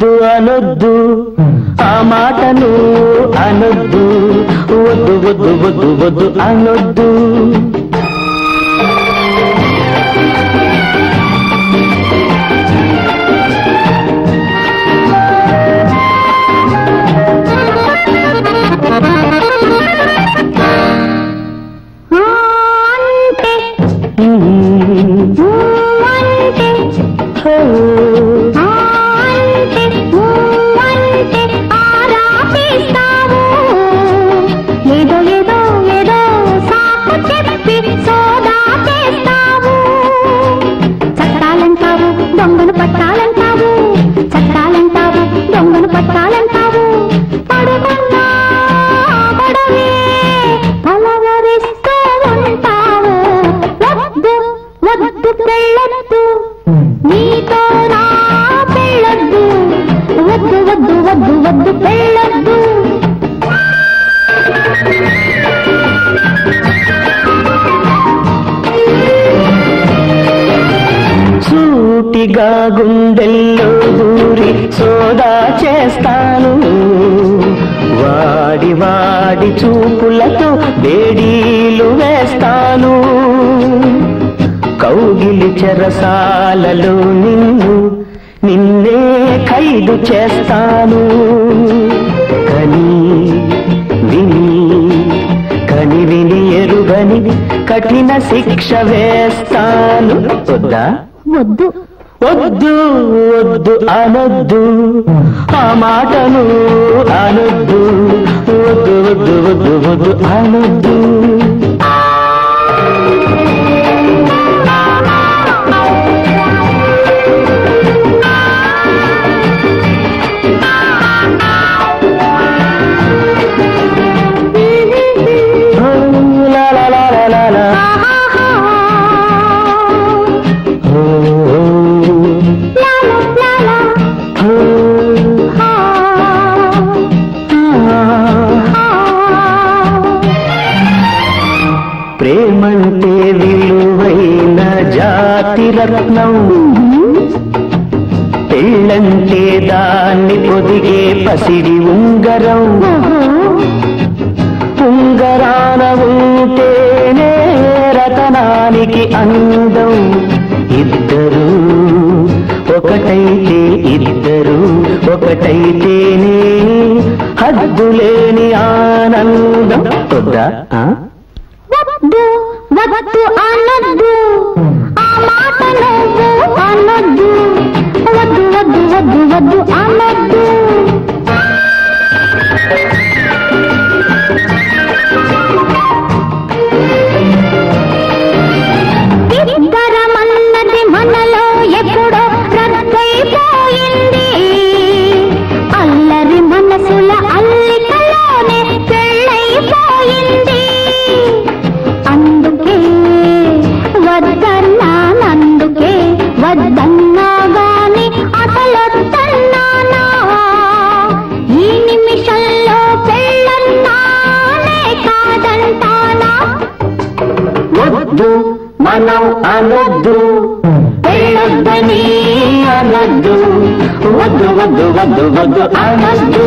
వద్దు అనొద్దు ఆ మాటను అనొద్దు వద్దు వద్దు వద్దు వద్దు అనొద్దు సూటిగా గుండెల్లో దూరి సోదా చేస్తాను వాడి వాడి చూపులతో బేడీలు వేస్తాను కౌగిలి చెరసాలలో నిన్నే ఖైదు చేస్తాను కని విని ఎరుగని కఠిన శిక్ష వేస్తాను వద్దా వద్దు వద్దు వద్దు అనొద్దు ఆ మాటను అనొద్దు వద్దు వద్దు వద్దు వద్దు అనొద్దు ప్రేమంటే విలువైన జాతి రత్నం పెళ్ళంటే దాన్ని పొదిగే పసిడి ఉంగరం ఉంగరాన ఉంటేనే రతనానికి అందం ఇద్దరు ఒకటైతేనే హద్దులేని ఆనందం వద్దా వద్దు వద్దు అనొద్దు ఆ మాట నువ్వు అనొద్దు వద్దు వద్దు వద్దు వద్దు అనొద్దు ఇద్దరమన్నది మనలో ఎప్పుడో రద్దయిపోయింది అల్లరి మనసుల అల్లికలోనే పెళ్ళైపోయింది అందుకే వద్దన్నా గాని అసలొద్దన్నానా ఈ నిమిషంలో పెళ్ళన్నానే కాదంటానా వద్దు మనం అనొద్దు పెళ్ళొద్దని అనొద్దు వద్దు వద్దు వద్దు వద్దు అనొద్దు